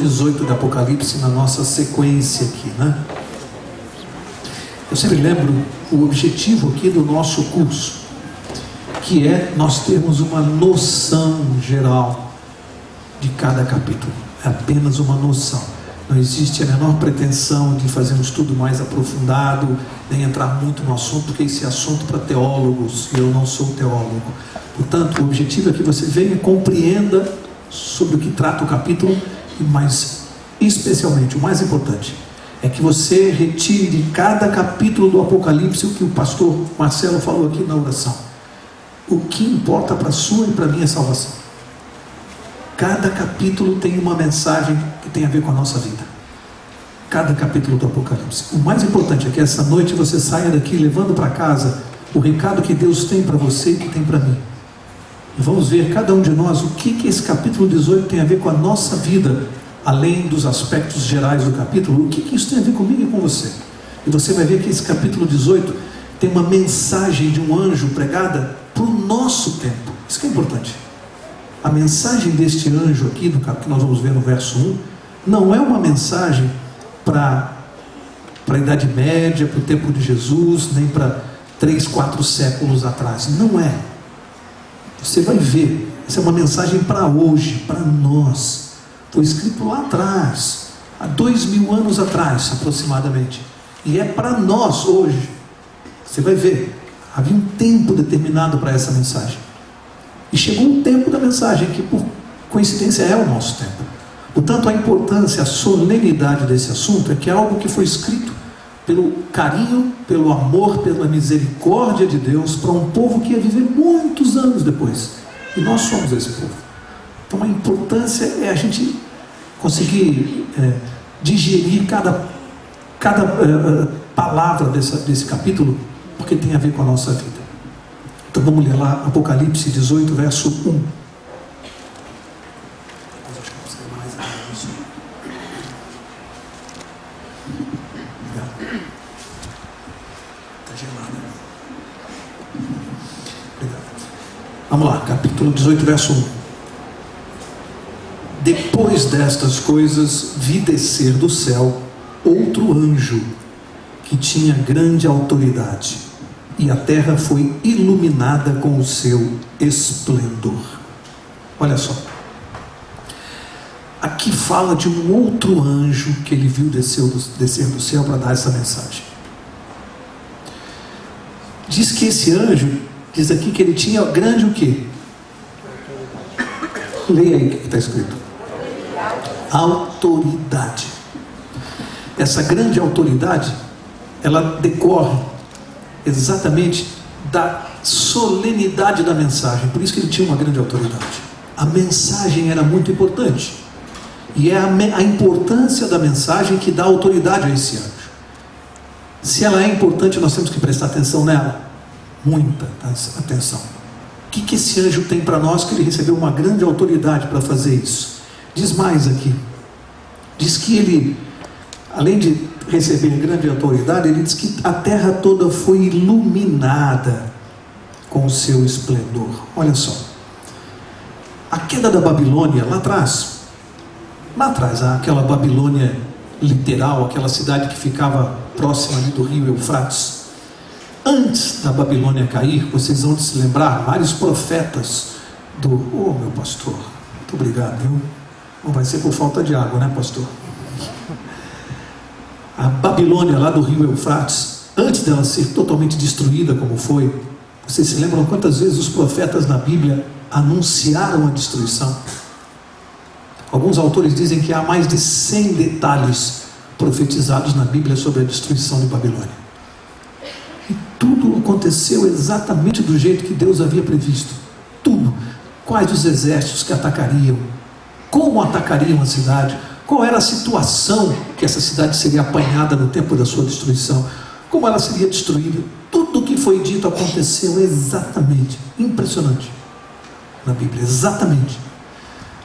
18 do Apocalipse na nossa sequência aqui, né? Eu sempre lembro o objetivo aqui do nosso curso, que é nós termos uma noção geral de cada capítulo. É apenas uma noção. Não existe a menor pretensão de fazer um estudo mais aprofundado, nem entrar muito no assunto, porque esse é assunto para teólogos, e eu não sou teólogo. Portanto, o objetivo é que você venha e compreenda sobre o que trata o capítulo, mas especialmente, o mais importante, é que você retire de cada capítulo do Apocalipse o que o pastor Marcelo falou aqui na oração. O que importa para a sua e para a minha salvação. Cada capítulo tem uma mensagem que tem a ver com a nossa vida. Cada capítulo do Apocalipse. O mais importante é que essa noite você saia daqui levando para casa o recado que Deus tem para você e que tem para mim. E vamos ver, cada um de nós, o que esse capítulo 18 tem a ver com a nossa vida, além dos aspectos gerais do capítulo. O que isso tem a ver comigo e com você? E você vai ver que esse capítulo 18 tem uma mensagem de um anjo pregada para o nosso tempo. Isso que é importante. A mensagem deste anjo aqui, que nós vamos ver no verso 1, não é uma mensagem para a Idade Média, para o tempo de Jesus, nem para 3, 4 séculos atrás. Não é. Você vai ver. Essa é uma mensagem para hoje, para nós. Foi escrito lá atrás, há 2000 anos atrás, aproximadamente. E é para nós hoje. Você vai ver. Havia um tempo determinado para essa mensagem. E chegou o tempo da mensagem, que por coincidência é o nosso tempo. Portanto, a importância, a solenidade desse assunto é que é algo que foi escrito pelo carinho, pelo amor, pela misericórdia de Deus para um povo que ia viver muitos anos depois. E nós somos esse povo. Então a importância é a gente conseguir digerir cada palavra desse capítulo, porque tem a ver com a nossa vida. Então vamos ler lá Apocalipse 18, verso 1. Vamos lá, capítulo 18, verso 1. Depois destas coisas, vi descer do céu outro anjo, que tinha grande autoridade, e a terra foi iluminada com o seu esplendor. Olha só. Aqui fala de um outro anjo que ele viu descer do céu para dar essa mensagem. Diz que esse anjo, diz aqui que ele tinha grande o quê? Leia aí o que está escrito. Autoridade. Essa grande autoridade, ela decorre exatamente da solenidade da mensagem. Por isso que ele tinha uma grande autoridade. A mensagem era muito importante. E é a importância da mensagem que dá autoridade a esse anjo. Se ela é importante, nós temos que prestar atenção nela. Muita atenção. O que esse anjo tem para nós, que ele recebeu uma grande autoridade para fazer isso? Diz mais aqui. Diz que ele, além de receber grande autoridade, ele diz que a terra toda foi iluminada com o seu esplendor. Olha só. A queda da Babilônia, lá atrás, aquela Babilônia literal, aquela cidade que ficava próxima ali do rio Eufrates. Antes da Babilônia cair, vocês vão se lembrar, vários profetas meu pastor, muito obrigado, viu? Não vai ser por falta de água, né, pastor? A Babilônia lá do rio Eufrates, antes dela ser totalmente destruída como foi, vocês se lembram quantas vezes os profetas na Bíblia anunciaram a destruição? Alguns autores dizem que há mais de 100 detalhes profetizados na Bíblia sobre a destruição de Babilônia. E tudo aconteceu exatamente do jeito que Deus havia previsto. Tudo. Quais os exércitos que atacariam, como atacariam a cidade, qual era a situação que essa cidade seria apanhada no tempo da sua destruição, como ela seria destruída. Tudo o que foi dito aconteceu exatamente. Impressionante. Na Bíblia, exatamente.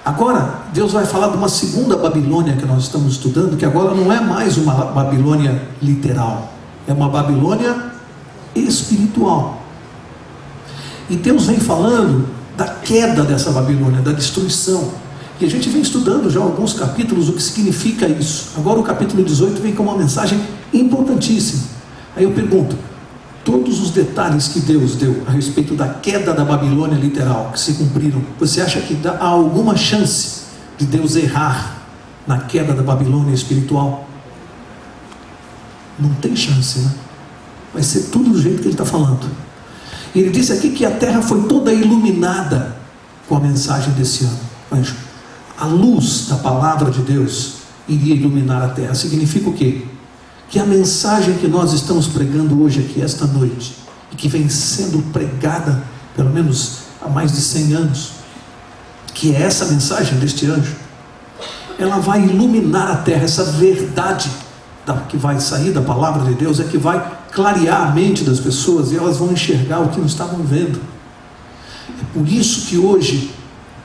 Agora, Deus vai falar de uma segunda Babilônia que nós estamos estudando, que agora não é mais uma Babilônia literal, é uma Babilônia espiritual. E Deus vem falando da queda dessa Babilônia, da destruição. E a gente vem estudando já alguns capítulos o que significa isso. Agora o capítulo 18 vem com uma mensagem importantíssima. Aí eu pergunto, todos os detalhes que Deus deu a respeito da queda da Babilônia literal, que se cumpriram, você acha que há alguma chance de Deus errar na queda da Babilônia espiritual? Não tem chance, né? Vai ser tudo do jeito que ele está falando. E ele disse aqui que a terra foi toda iluminada com a mensagem desse ano. Anjo, a luz da palavra de Deus iria iluminar a terra. Significa o quê? Que a mensagem que nós estamos pregando hoje aqui, esta noite, e que vem sendo pregada pelo menos há mais de 100 anos, que é essa mensagem deste anjo, ela vai iluminar a terra. Essa verdade que vai sair da palavra de Deus é que vai clarear a mente das pessoas, e elas vão enxergar o que não estavam vendo. É por isso que hoje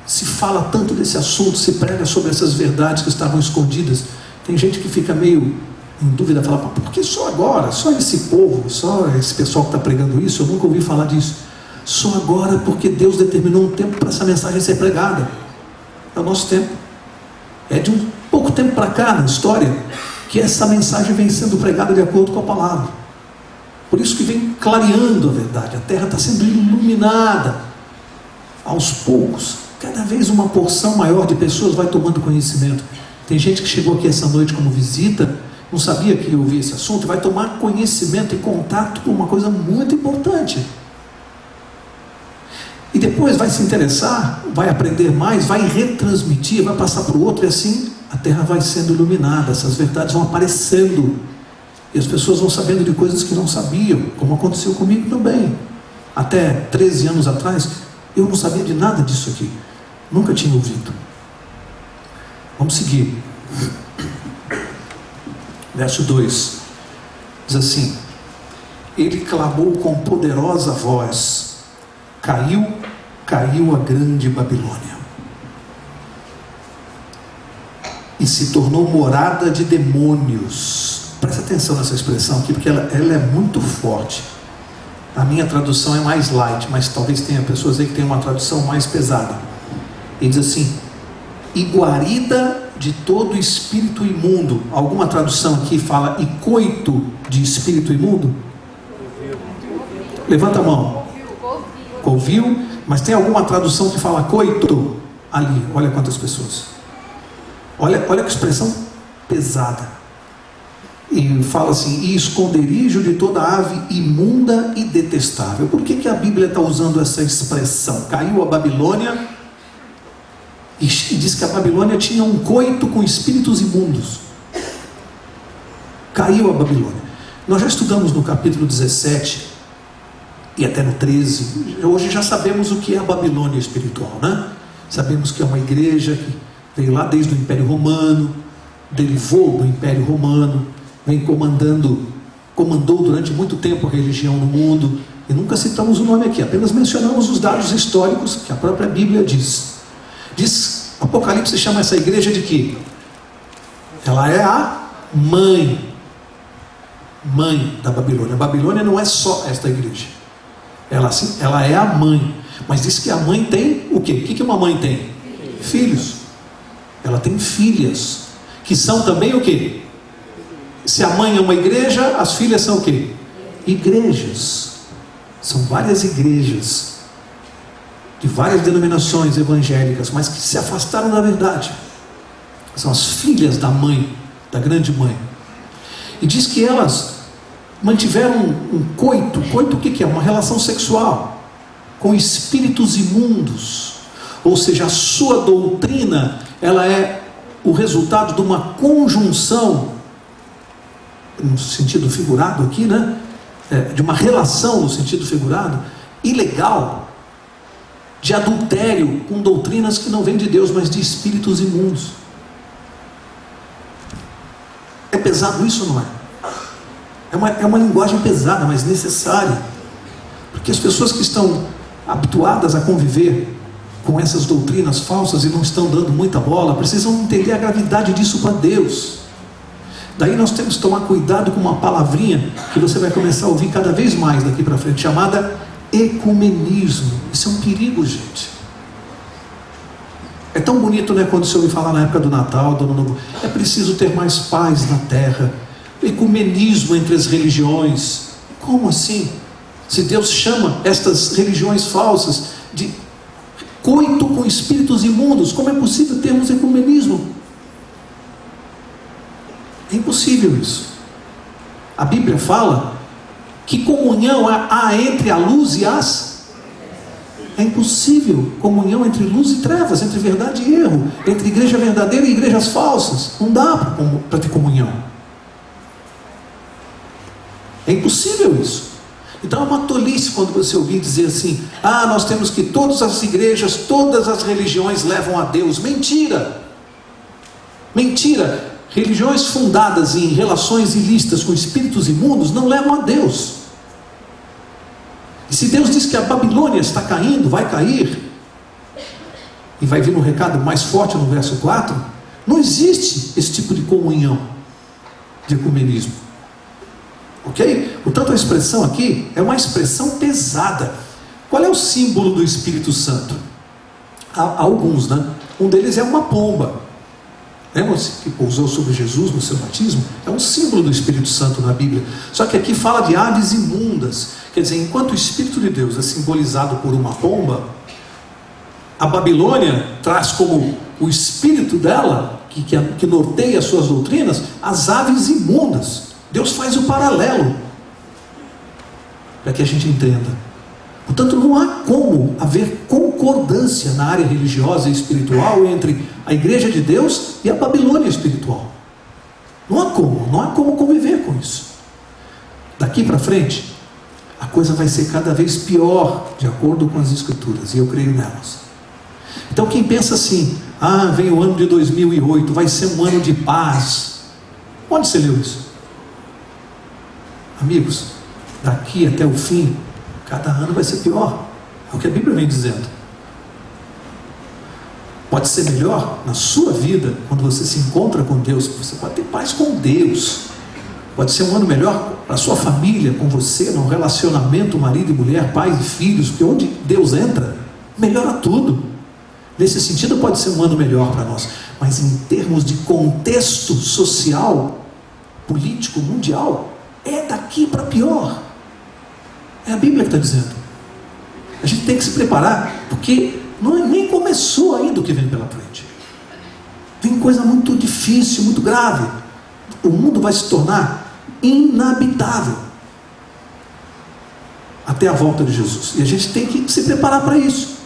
se fala tanto desse assunto, se prega sobre essas verdades que estavam escondidas. Tem gente que fica meio em dúvida, fala, por que só agora? Só esse povo, só esse pessoal que está pregando isso? Eu nunca ouvi falar disso. Só agora porque Deus determinou um tempo para essa mensagem ser pregada. É o nosso tempo. É de um pouco tempo para cá na história que essa mensagem vem sendo pregada de acordo com a palavra. Por isso que vem clareando a verdade. A terra está sendo iluminada aos poucos. Cada vez uma porção maior de pessoas vai tomando conhecimento. Tem gente que chegou aqui essa noite como visita, não sabia que ia ouvir esse assunto, vai tomar conhecimento e contato com uma coisa muito importante. E depois vai se interessar, vai aprender mais, vai retransmitir, vai passar para o outro, e assim a terra vai sendo iluminada, essas verdades vão aparecendo. E as pessoas vão sabendo de coisas que não sabiam, como aconteceu comigo também. Até 13 anos atrás, eu não sabia de nada disso aqui. Nunca tinha ouvido. Vamos seguir. Verso 2. Diz assim: ele clamou com poderosa voz. Caiu a grande Babilônia. E se tornou morada de demônios. Presta atenção nessa expressão aqui, porque ela é muito forte. A minha tradução é mais light, mas talvez tenha pessoas aí que tenham uma tradução mais pesada. Ele diz assim: e guarida de todo espírito imundo. Alguma tradução aqui fala e coito de espírito imundo? Levanta a mão. Ouviu? Mas tem alguma tradução que fala coito? Ali, olha quantas pessoas. Olha que expressão pesada. E fala assim: e esconderijo de toda ave imunda e detestável. Por que a Bíblia está usando essa expressão? Caiu a Babilônia, e diz que a Babilônia tinha um coito com espíritos imundos. Caiu a Babilônia. Nós já estudamos no capítulo 17 e até no 13. Hoje já sabemos o que é a Babilônia espiritual, né? Sabemos que é uma igreja que veio lá desde o Império Romano, derivou do Império Romano, vem comandou durante muito tempo a religião no mundo, e nunca citamos o nome aqui, apenas mencionamos os dados históricos que a própria Bíblia diz. Apocalipse chama essa igreja de quê? Ela é a mãe da Babilônia. A Babilônia não é só esta igreja, ela é a mãe, mas diz que a mãe tem o quê? O que uma mãe tem? Filhos. Ela tem filhas, que são também o quê? Se a mãe é uma igreja, as filhas são o quê? Igrejas. São várias igrejas, de várias denominações evangélicas, mas que se afastaram da verdade. São as filhas da mãe, da grande mãe. E diz que elas mantiveram um coito. Coito o que é? Uma relação sexual com espíritos imundos. Ou seja, a sua doutrina, ela é o resultado de uma conjunção, no sentido figurado aqui, né? De uma relação no sentido figurado, ilegal, de adultério com doutrinas que não vêm de Deus, mas de espíritos imundos. É pesado isso ou não é? É uma linguagem pesada, mas necessária, porque as pessoas que estão habituadas a conviver com essas doutrinas falsas e não estão dando muita bola, precisam entender a gravidade disso para Deus. Daí nós temos que tomar cuidado com uma palavrinha que você vai começar a ouvir cada vez mais daqui para frente, chamada ecumenismo. Isso é um perigo, gente. É tão bonito, né, quando o Senhor me fala na época do Natal, do Ano Novo, é preciso ter mais paz na terra, ecumenismo entre as religiões. Como assim? Se Deus chama estas religiões falsas de coito com espíritos imundos, como é possível termos ecumenismo? É impossível isso. A Bíblia fala que comunhão há entre a luz e as... É impossível comunhão entre luz e trevas, entre verdade e erro, entre igreja verdadeira e igrejas falsas. Não dá para ter comunhão. É impossível isso. Então é uma tolice quando você ouvir dizer assim: ah, nós temos que todas as igrejas, todas as religiões levam a Deus. Mentira! Mentira! Religiões fundadas em relações ilícitas com espíritos imundos não levam a Deus. E se Deus diz que a Babilônia está caindo, vai cair, e vai vir um recado mais forte no verso 4, não existe esse tipo de comunhão, de ecumenismo. Ok? Portanto, a expressão aqui é uma expressão pesada. Qual é o símbolo do Espírito Santo? Há alguns, né? Um deles é uma pomba. Lembra-se que pousou sobre Jesus no seu batismo? É um símbolo do Espírito Santo na Bíblia. Só que aqui fala de aves imundas. Quer dizer, enquanto o Espírito de Deus é simbolizado por uma pomba, a Babilônia traz como o espírito dela, que norteia as suas doutrinas, as aves imundas. Deus faz o paralelo para que a gente entenda. Portanto, não há como haver concordância na área religiosa e espiritual entre a igreja de Deus e a Babilônia espiritual. Não há como conviver com isso. Daqui para frente, a coisa vai ser cada vez pior, de acordo com as Escrituras, e eu creio nelas. Então quem pensa assim: ah, vem o ano de 2008, vai ser um ano de paz. Onde você leu isso? Amigos, daqui até o fim, cada ano vai ser pior. É o que a Bíblia vem dizendo. Pode ser melhor na sua vida, quando você se encontra com Deus, você pode ter paz com Deus. Pode ser um ano melhor para a sua família, com você, no relacionamento marido e mulher, pais e filhos, porque onde Deus entra, melhora tudo. Nesse sentido pode ser um ano melhor para nós. Mas em termos de contexto social, político, mundial, é daqui para pior. É a Bíblia que está dizendo. A gente tem que se preparar, porque nem começou ainda o que vem pela frente. Vem coisa muito difícil, muito grave. O mundo vai se tornar inabitável até a volta de Jesus. E a gente tem que se preparar para isso.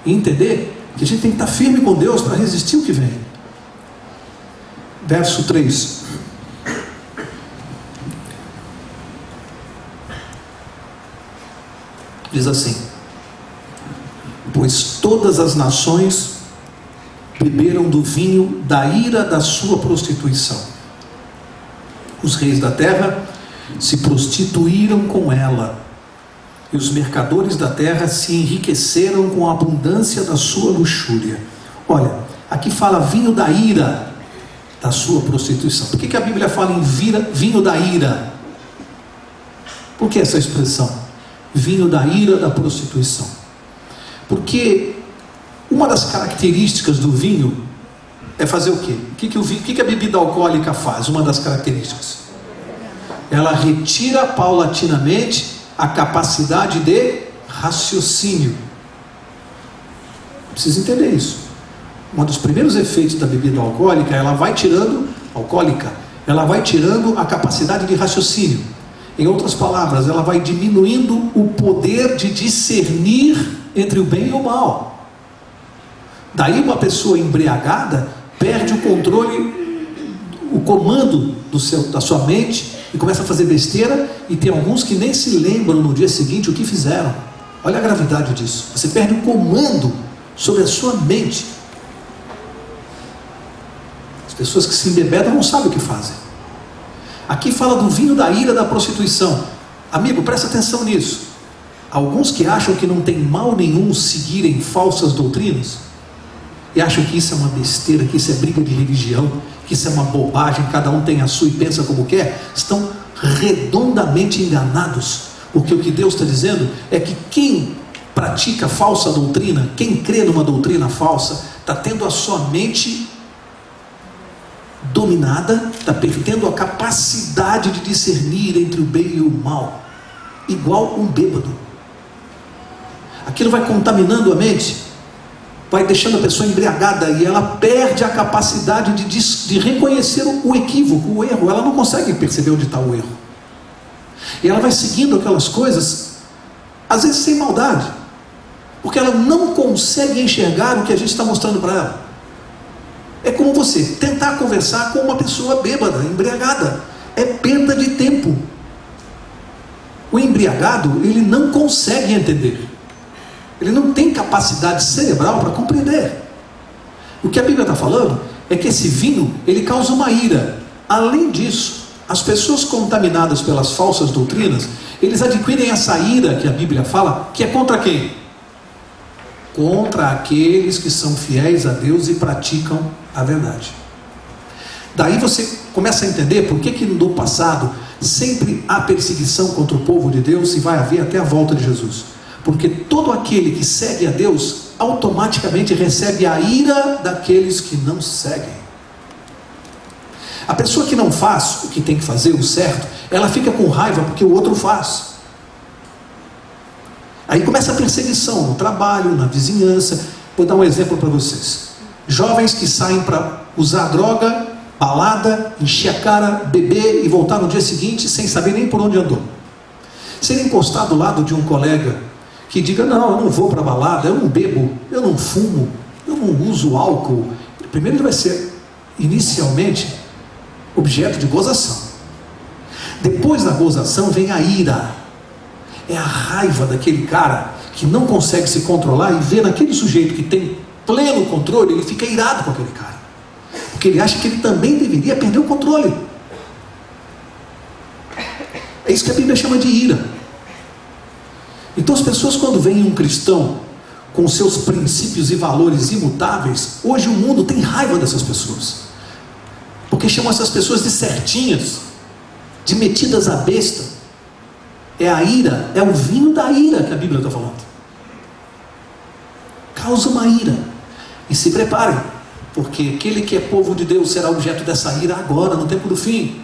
E entender que a gente tem que estar firme com Deus para resistir o que vem. Verso 3. Diz assim: pois todas as nações beberam do vinho da ira da sua prostituição. Os reis da terra se prostituíram com ela, e os mercadores da terra se enriqueceram com a abundância da sua luxúria. Olha, aqui fala vinho da ira da sua prostituição. Por que a Bíblia fala em vinho da ira? Por que essa expressão? Vinho da ira da prostituição. Porque uma das características do vinho é fazer o quê? O que a bebida alcoólica faz? Uma das características: ela retira paulatinamente a capacidade de raciocínio. Precisa entender isso. Um dos primeiros efeitos da bebida alcoólica, ela vai tirando a capacidade de raciocínio. Em outras palavras, ela vai diminuindo o poder de discernir entre o bem e o mal. Daí uma pessoa embriagada perde o controle, o comando da sua mente, e começa a fazer besteira, e tem alguns que nem se lembram no dia seguinte o que fizeram. Olha a gravidade disso. Você perde o comando sobre a sua mente. As pessoas que se embebedam não sabem o que fazem. Aqui fala do vinho da ira da prostituição. Amigo, presta atenção nisso. Alguns que acham que não tem mal nenhum seguirem falsas doutrinas, e acham que isso é uma besteira, que isso é briga de religião, que isso é uma bobagem, cada um tem a sua e pensa como quer, estão redondamente enganados. Porque o que Deus está dizendo é que quem pratica falsa doutrina, quem crê numa doutrina falsa, está tendo a sua mente dominada, está perdendo a capacidade de discernir entre o bem e o mal, igual um bêbado. Aquilo vai contaminando a mente, vai deixando a pessoa embriagada, e ela perde a capacidade de reconhecer o equívoco, o erro. Ela não consegue perceber onde está o erro, e ela vai seguindo aquelas coisas, às vezes sem maldade, porque ela não consegue enxergar o que a gente está mostrando para ela. É como você tentar conversar com uma pessoa bêbada, embriagada. É perda de tempo. O embriagado, ele não consegue entender. Ele não tem capacidade cerebral para compreender. O que a Bíblia está falando é que esse vinho, ele causa uma ira. Além disso, as pessoas contaminadas pelas falsas doutrinas, eles adquirem essa ira que a Bíblia fala, que é contra quem? Contra aqueles que são fiéis a Deus e praticam a verdade. Daí você começa a entender por que no passado sempre há perseguição contra o povo de Deus, e vai haver até a volta de Jesus. Porque todo aquele que segue a Deus automaticamente recebe a ira daqueles que não seguem. A pessoa que não faz o que tem que fazer, o certo, ela fica com raiva porque o outro faz. Aí começa a perseguição no trabalho, na vizinhança. Vou dar um exemplo para vocês. Jovens que saem para usar droga, balada, encher a cara, beber e voltar no dia seguinte sem saber nem por onde andou. Se ele encostar do lado de um colega que diga: não, eu não vou para balada, eu não bebo, eu não fumo, eu não uso álcool, primeiro ele vai ser, inicialmente, objeto de gozação. Depois da gozação vem a ira. É a raiva daquele cara que não consegue se controlar, e vê naquele sujeito que tem pleno controle, ele fica irado com aquele cara, porque ele acha que ele também deveria perder o controle. É isso que a Bíblia chama de ira. Então as pessoas, quando veem um cristão com seus princípios e valores imutáveis, hoje o mundo tem raiva dessas pessoas, porque chamam essas pessoas de certinhas, de metidas à besta. É a ira, é o vinho da ira que a Bíblia está falando. Causa uma ira. E se preparem, porque aquele que é povo de Deus será objeto dessa ira agora, no tempo do fim.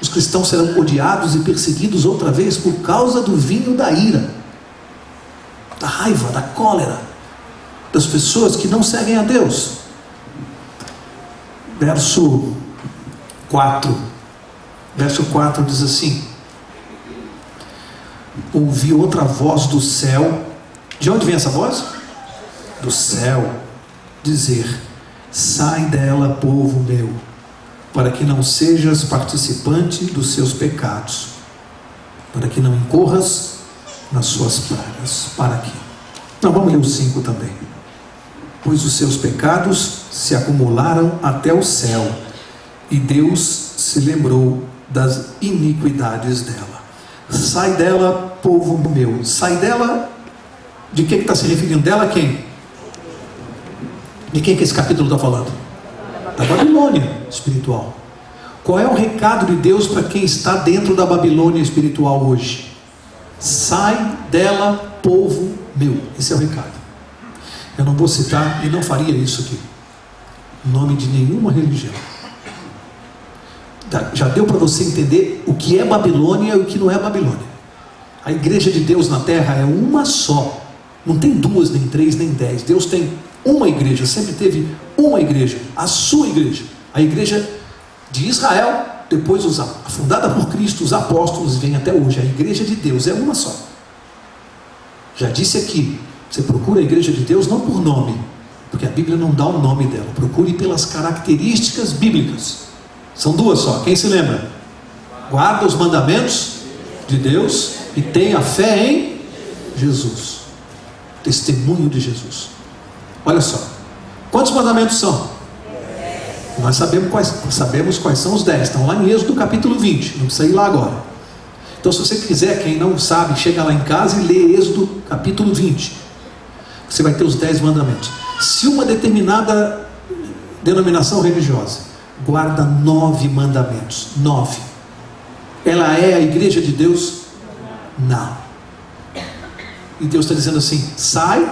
Os cristãos serão odiados e perseguidos outra vez por causa do vinho da ira, da raiva, da cólera, das pessoas que não seguem a Deus. Verso 4 diz assim: ouvi outra voz do céu. De onde vem essa voz? Do céu, dizer: sai dela, povo meu, para que não sejas participante dos seus pecados, para que não incorras nas suas pragas. Para aqui. Não, vamos ler o 5 também. Pois os seus pecados se acumularam até o céu, e Deus se lembrou das iniquidades dela. Sai dela, povo meu. Sai dela. De que está se referindo? Dela quem? De quem que esse capítulo está falando? Da Babilônia espiritual. Qual é o recado de Deus para quem está dentro da Babilônia espiritual hoje? Sai dela, povo meu. Esse é o recado. Eu não vou citar, e não faria isso aqui, em nome de nenhuma religião. Já deu para você entender o que é Babilônia e o que não é Babilônia. A igreja de Deus na terra é uma só. Não tem duas, nem três, nem 10. Deus tem uma igreja, sempre teve uma igreja, a sua igreja, a igreja de Israel, depois fundada por Cristo, os apóstolos, vem até hoje. A igreja de Deus é uma só. Já disse aqui, você procura a igreja de Deus não por nome, porque a Bíblia não dá o nome dela. Procure pelas características bíblicas. São duas só, quem se lembra? Guarda os mandamentos de Deus e tenha fé em Jesus. Testemunho de Jesus. Olha só, quantos mandamentos são? Nós sabemos quais são os 10. Estão lá em Êxodo capítulo 20. Não precisa ir lá agora. Então, se você quiser, quem não sabe, chega lá em casa e lê Êxodo capítulo 20. Você vai ter os 10 mandamentos. Se uma determinada denominação religiosa guarda 9 mandamentos, 9, ela é a igreja de Deus? Não. E Deus está dizendo assim: sai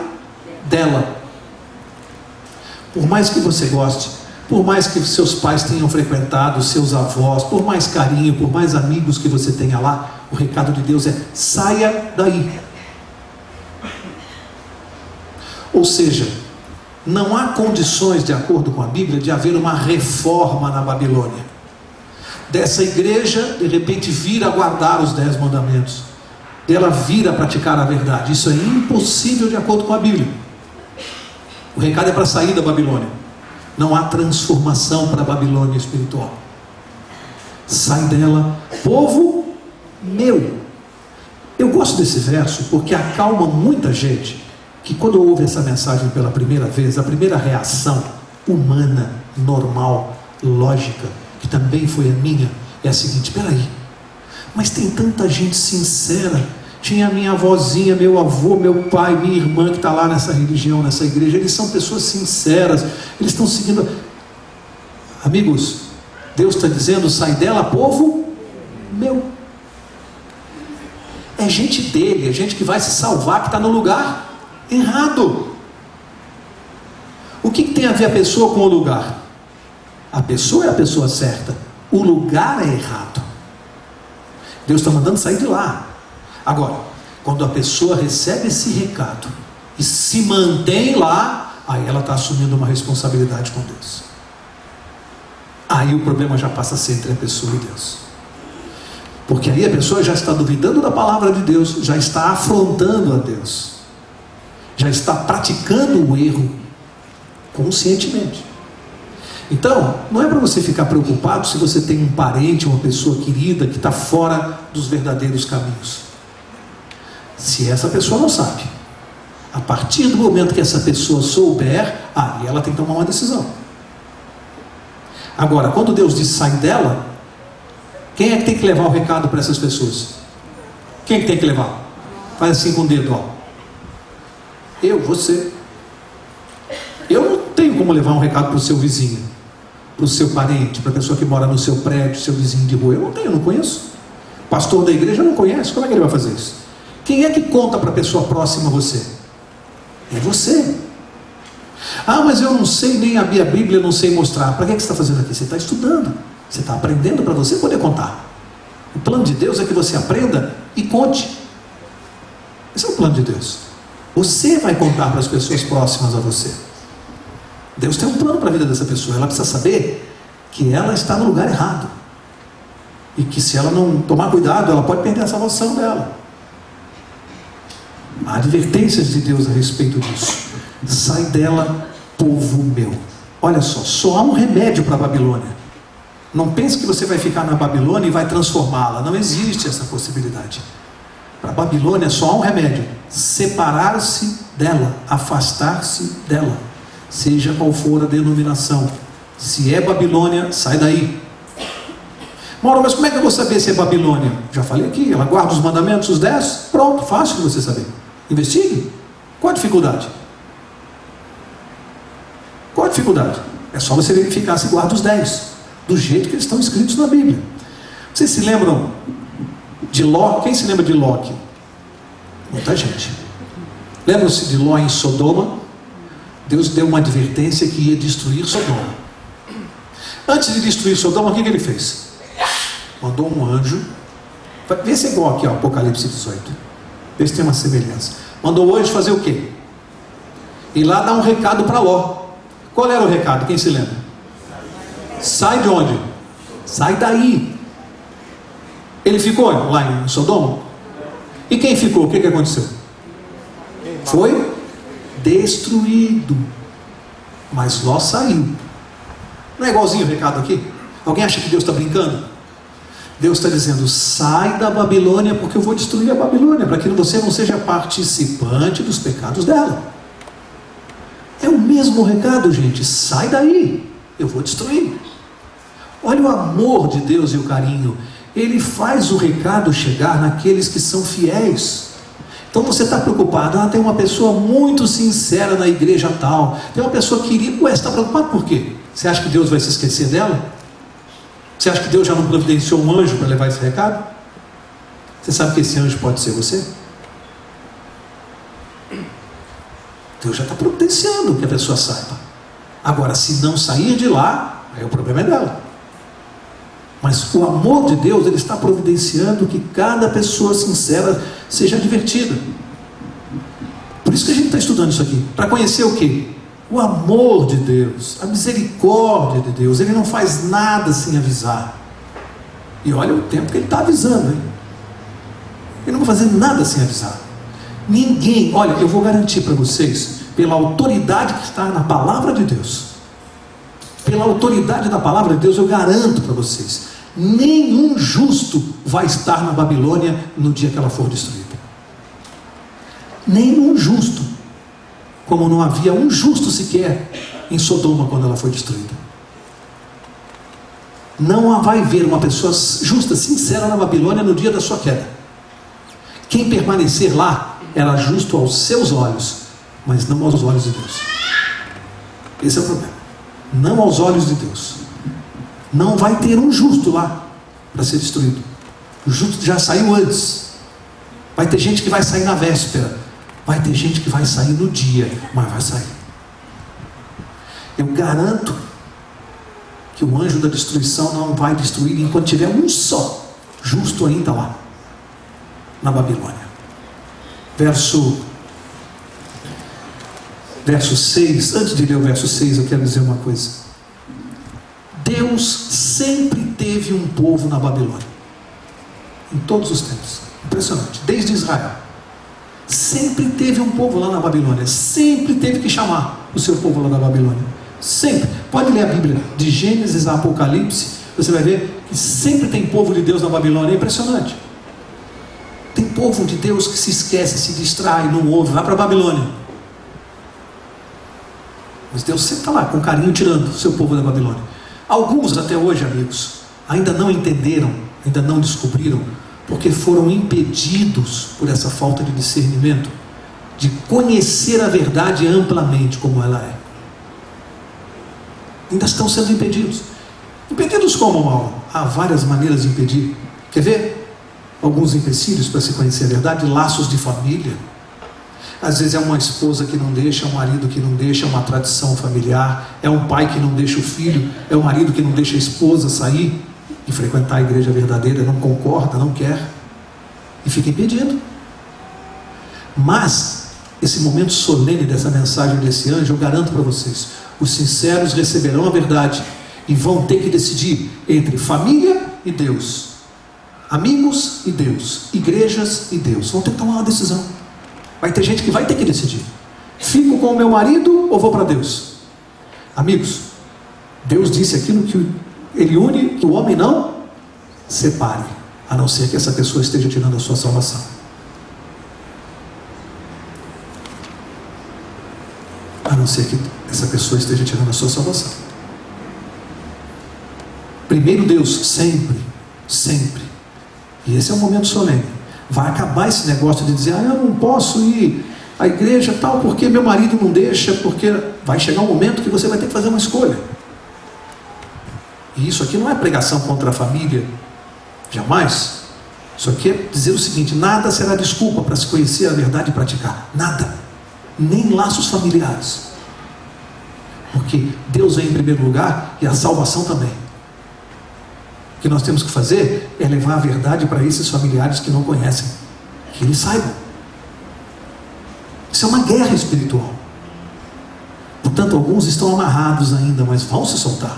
dela. Por mais que você goste, por mais que seus pais tenham frequentado, seus avós, por mais carinho, por mais amigos que você tenha lá, o recado de Deus é: saia daí. Ou seja, não há condições, de acordo com a Bíblia, de haver uma reforma na Babilônia. Dessa igreja, de repente, vir a guardar os 10 mandamentos, dela vir a praticar a verdade. Isso é impossível de acordo com a Bíblia. O recado é para sair da Babilônia. Não há transformação para a Babilônia espiritual. Sai dela, povo meu. Eu gosto desse verso porque acalma muita gente que, quando ouve essa mensagem pela primeira vez, a primeira reação humana, normal, lógica, que também foi a minha, é a seguinte: peraí, mas tem tanta gente sincera. Tinha a minha avózinha, meu avô, meu pai, minha irmã que está lá nessa religião, nessa igreja. Eles são pessoas sinceras, eles estão seguindo. Amigos, Deus está dizendo: sai dela, povo meu. É gente dele, é gente que vai se salvar, que está no lugar errado. O que tem a ver a pessoa com o lugar? A pessoa é a pessoa certa, o lugar é errado. Deus está mandando sair de lá. Agora, quando a pessoa recebe esse recado e se mantém lá, aí ela está assumindo uma responsabilidade com Deus. Aí o problema já passa a ser entre a pessoa e Deus. Porque aí a pessoa já está duvidando da palavra de Deus, já está afrontando a Deus, já está praticando o erro conscientemente. Então, não é para você ficar preocupado se você tem um parente, uma pessoa querida que está fora dos verdadeiros caminhos. Se essa pessoa não sabe, a partir do momento que essa pessoa souber, aí ela tem que tomar uma decisão. Agora, quando Deus diz sai dela, quem é que tem que levar o recado para essas pessoas? Quem é que tem que levar? Faz assim com o dedo, ó. Eu, você. Eu não tenho como levar um recado para o seu vizinho, para o seu parente, para a pessoa que mora no seu prédio, seu vizinho de rua. Eu não tenho, eu não conheço. Pastor da igreja não conhece, como é que ele vai fazer isso? Quem é que conta para a pessoa próxima a você? É você. Ah, mas eu não sei nem abrir a Bíblia, não sei mostrar. Para que você está fazendo aqui? Você está estudando, você está aprendendo para você poder contar. O plano de Deus é que você aprenda e conte. Esse é o plano de Deus. Você vai contar para as pessoas próximas a você. Deus tem um plano para a vida dessa pessoa. Ela precisa saber que ela está no lugar errado, e que se ela não tomar cuidado, ela pode perder a salvação dela. Há advertências de Deus a respeito disso. Sai dela, povo meu. Olha só há um remédio para a Babilônia. Não pense que você vai ficar na Babilônia e vai transformá-la. Não existe essa possibilidade. Para a Babilônia só há um remédio: separar-se dela, afastar-se dela, seja qual for a denominação. Se é Babilônia, sai daí. Mauro, mas como é que eu vou saber se é Babilônia? Já falei aqui, ela guarda os mandamentos, os 10, pronto, fácil de você saber. Investigue. Qual a dificuldade? Qual a dificuldade? É só você verificar se guarda os 10, do jeito que eles estão escritos na Bíblia. Vocês se lembram de Ló? Quem se lembra de Ló aqui? Muita gente. Lembram-se de Ló em Sodoma? Deus deu uma advertência que ia destruir Sodoma. Antes de destruir Sodoma, o que ele fez? Mandou um anjo. Vê se é igual aqui, ó, Apocalipse 18. Vê se tem uma semelhança. Mandou o anjo fazer o quê? Ir lá dar um recado para Ló. Qual era o recado? Quem se lembra? Sai de onde? Sai daí. Ele ficou lá em Sodoma? E quem ficou? O que aconteceu? Foi destruído. Mas Ló saiu. Não é igualzinho o recado aqui? Alguém acha que Deus está brincando? Deus está dizendo: sai da Babilônia, porque eu vou destruir a Babilônia, para que você não seja participante dos pecados dela. É o mesmo recado, gente. Sai daí, eu vou destruir. Olha o amor de Deus e o carinho. Ele faz o recado chegar naqueles que são fiéis. Então você está preocupado: tem uma pessoa muito sincera na igreja tal, tem uma pessoa querida. Ué, você está preocupado por quê? Você acha que Deus vai se esquecer dela? Você acha que Deus já não providenciou um anjo para levar esse recado? Você sabe que esse anjo pode ser você? Deus já está providenciando que a pessoa saiba. Agora, se não sair de lá, aí o problema é dela. Mas o amor de Deus, Ele está providenciando que cada pessoa sincera seja divertida. Por isso que a gente está estudando isso aqui. Para conhecer o quê? O amor de Deus, a misericórdia de Deus. Ele não faz nada sem avisar. E olha o tempo que Ele está avisando, hein? Ele não vai fazer nada sem avisar. Ninguém, olha, eu vou garantir para vocês, pela autoridade que está na palavra de Deus, pela autoridade da palavra de Deus, eu garanto para vocês, nenhum justo vai estar na Babilônia no dia que ela for destruída. Nenhum justo, como não havia um justo sequer em Sodoma quando ela foi destruída. Não vai haver uma pessoa justa, sincera na Babilônia no dia da sua queda. Quem permanecer lá era justo aos seus olhos, mas não aos olhos de Deus. Esse é o problema. Não aos olhos de Deus. Não vai ter um justo lá para ser destruído. O justo já saiu antes. Vai ter gente que vai sair na véspera. Vai ter gente que vai sair no dia, mas vai sair. Eu garanto que o anjo da destruição não vai destruir enquanto tiver um só justo ainda lá na Babilônia. Verso 6, antes de ler o verso 6, eu quero dizer uma coisa. Deus sempre teve um povo na Babilônia, em todos os tempos. Impressionante, desde Israel. Sempre teve um povo lá na Babilônia. Sempre teve que chamar o seu povo lá da Babilônia. Sempre. Pode ler a Bíblia, de Gênesis a Apocalipse, você vai ver que sempre tem povo de Deus na Babilônia. É impressionante. Tem povo de Deus que se esquece, se distrai, não ouve, vai para a Babilônia. Mas Deus sempre está lá, com carinho, tirando o seu povo da Babilônia. Alguns até hoje, amigos, ainda não entenderam, ainda não descobriram, porque foram impedidos por essa falta de discernimento, de conhecer a verdade amplamente como ela é. Ainda estão sendo impedidos. Impedidos como, Mauro? Há várias maneiras de impedir. Quer ver? Alguns empecilhos para se conhecer a verdade: laços de família. Às vezes é uma esposa que não deixa, é um marido que não deixa, é uma tradição familiar, é um pai que não deixa o filho, é um marido que não deixa a esposa sair e frequentar a igreja verdadeira, não concorda, não quer, e fica impedindo. Mas esse momento solene dessa mensagem desse anjo, eu garanto para vocês, os sinceros receberão a verdade e vão ter que decidir entre família e Deus, amigos e Deus, igrejas e Deus. Vão ter que tomar uma decisão. Vai ter gente que vai ter que decidir: fico com o meu marido ou vou para Deus? Amigos, Deus disse aquilo que Ele une, que o homem não separe, a não ser que essa pessoa esteja tirando a sua salvação. A não ser que essa pessoa esteja tirando a sua salvação. Primeiro Deus, sempre, sempre. E esse é um momento solene. Vai acabar esse negócio de dizer: eu não posso ir à igreja tal, porque meu marido não deixa, porque vai chegar um momento que você vai ter que fazer uma escolha. E isso aqui não é pregação contra a família, jamais. Isso aqui é dizer o seguinte: nada será desculpa para se conhecer a verdade e praticar. Nada. Nem laços familiares. Porque Deus vem em primeiro lugar e a salvação também. O que nós temos que fazer é levar a verdade para esses familiares que não conhecem, que eles saibam. Isso é uma guerra espiritual. Portanto, alguns estão amarrados ainda, mas vão se soltar.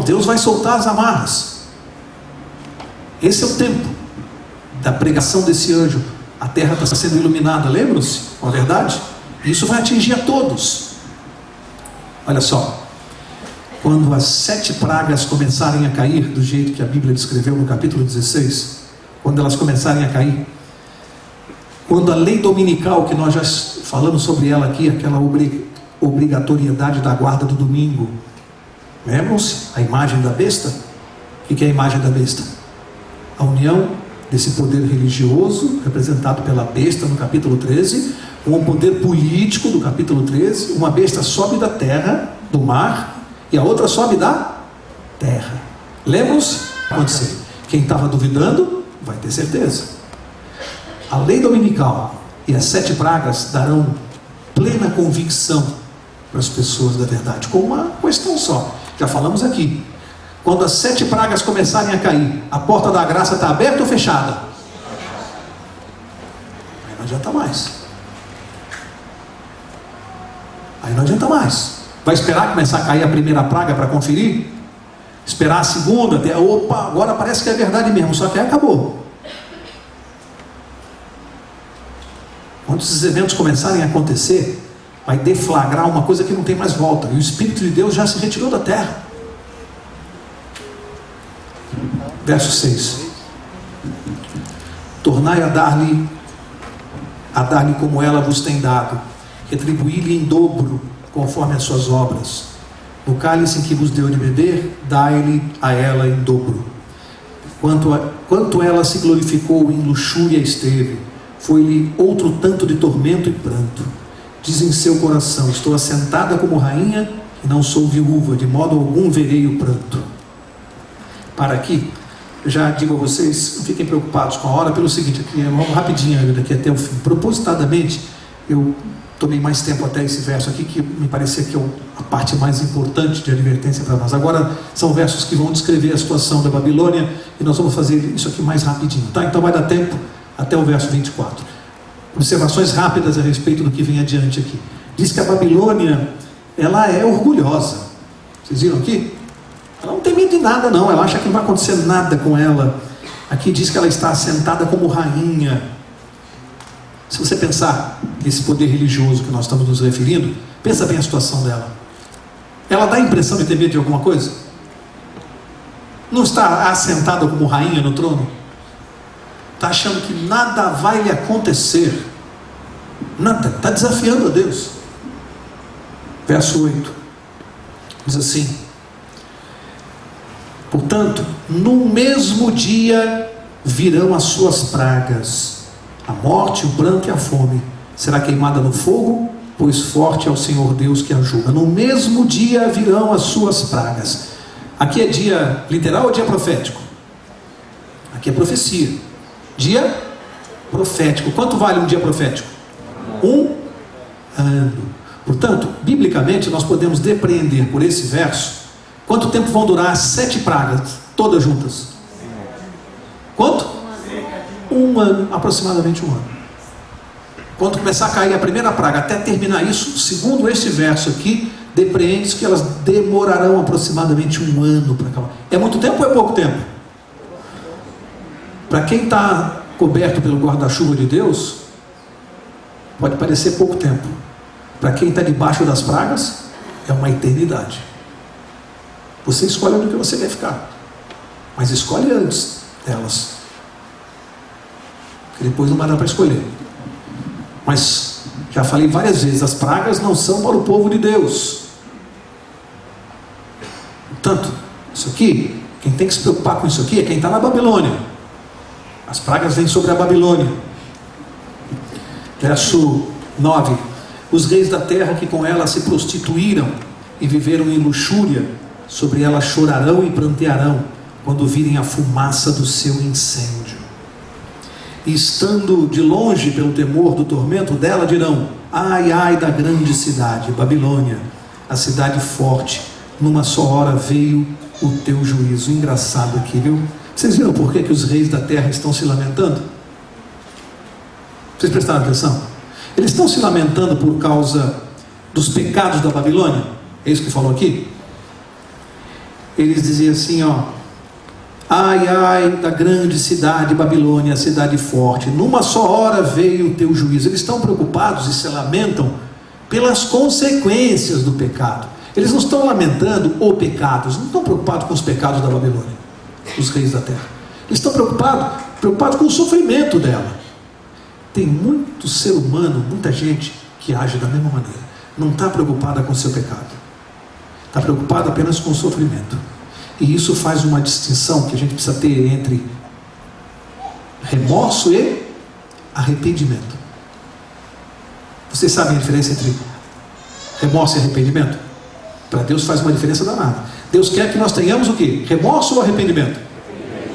Deus vai soltar as amarras. Esse é o tempo da pregação desse anjo. A terra está sendo iluminada, lembram-se? Não é verdade? Isso vai atingir a todos. Olha só. Quando as 7 pragas começarem a cair, do jeito que a Bíblia descreveu no capítulo 16, quando elas começarem a cair, quando a lei dominical, que nós já falamos sobre ela aqui, aquela obrigatoriedade da guarda do domingo, lembram-se? A imagem da besta? O que é a imagem da besta? A união desse poder religioso, representado pela besta no capítulo 13, com o poder político do capítulo 13. Uma besta sobe da terra, do mar, e a outra sobe da terra. Lembram-se? Acontecer. Quem estava duvidando vai ter certeza. A lei dominical e as 7 pragas darão plena convicção para as pessoas da verdade, com uma questão só. Já falamos aqui, quando as 7 pragas começarem a cair, a porta da graça está aberta ou fechada? Aí não adianta mais. Aí não adianta mais. Vai esperar começar a cair a primeira praga para conferir? Esperar a segunda, até, opa, agora parece que é verdade mesmo, só que aí acabou. Quando esses eventos começarem a acontecer, vai deflagrar uma coisa que não tem mais volta, e o Espírito de Deus já se retirou da terra. Verso 6: tornai a dar-lhe como ela vos tem dado, retribuí-lhe em dobro, conforme as suas obras. No cálice em que vos deu de beber, dai-lhe a ela em dobro. Quanto ela se glorificou em luxúria esteve, foi-lhe outro tanto de tormento e pranto. Diz em seu coração: estou assentada como rainha e não sou viúva, de modo algum verei o pranto. Para aqui, já digo a vocês, não fiquem preocupados com a hora, pelo seguinte, aqui, vamos rapidinho daqui até o fim. Propositadamente, eu tomei mais tempo até esse verso aqui, que me parecia que é a parte mais importante de advertência para nós. Agora são versos que vão descrever a situação da Babilônia, e nós vamos fazer isso aqui mais rapidinho, tá? Então vai dar tempo até o verso 24. Observações rápidas a respeito do que vem adiante aqui. Diz que a Babilônia, ela é orgulhosa. Vocês viram aqui? Ela não tem medo de nada não, ela acha que não vai acontecer nada com ela. Aqui diz que ela está assentada como rainha. Se você pensar nesse poder religioso que nós estamos nos referindo, pensa bem a situação dela. Ela dá a impressão de ter medo de alguma coisa? Não está assentada como rainha no trono? Está achando que nada vai lhe acontecer? Nada, está desafiando a Deus. Verso 8 diz assim: portanto, no mesmo dia virão as suas pragas, a morte, o pranto e a fome. Será queimada no fogo, pois forte é o Senhor Deus que a julga. No mesmo dia virão as suas pragas. Aqui é dia literal ou dia profético? Aqui é profecia. Dia profético. Quanto vale um dia profético? 1 ano. Portanto, biblicamente, nós podemos depreender por esse verso quanto tempo vão durar as 7 pragas, todas juntas. Quanto? 1 ano, aproximadamente 1 ano. Quando começar a cair a primeira praga, até terminar isso, segundo este verso aqui, depreende-se que elas demorarão aproximadamente 1 ano para acabar. É muito tempo ou é pouco tempo? Para quem está coberto pelo guarda-chuva de Deus, pode parecer pouco tempo. Para quem está debaixo das pragas, é uma eternidade. Você escolhe onde que você quer ficar, mas escolhe antes delas, porque depois não vai dar para escolher. Mas já falei várias vezes, as pragas não são para o povo de Deus. Portanto, isso aqui, quem tem que se preocupar com isso aqui é quem está na Babilônia. As pragas vêm sobre a Babilônia. Verso 9: os reis da terra que com ela se prostituíram e viveram em luxúria, sobre ela chorarão e prantearão quando virem a fumaça do seu incêndio. E estando de longe pelo temor do tormento dela, dirão: ai, ai da grande cidade, Babilônia, a cidade forte, numa só hora veio o teu juízo. Engraçado aqui, viu? Vocês viram por que os reis da terra estão se lamentando? Vocês prestaram atenção? Eles estão se lamentando por causa dos pecados da Babilônia. É isso que falou aqui? Eles diziam assim, ó: ai, ai da grande cidade Babilônia, a cidade forte, numa só hora veio o teu juízo. Eles estão preocupados e se lamentam pelas consequências do pecado. Eles não estão lamentando o pecado, eles não estão preocupados com os pecados da Babilônia, os reis da terra. Eles estão preocupados com o sofrimento dela. Tem muito ser humano, muita gente que age da mesma maneira. Não está preocupada com o seu pecado, está preocupada apenas com o sofrimento. E isso faz uma distinção que a gente precisa ter entre remorso e arrependimento. Vocês sabem a diferença entre remorso e arrependimento? Para Deus faz uma diferença danada. Deus quer que nós tenhamos o quê? Remorso ou arrependimento?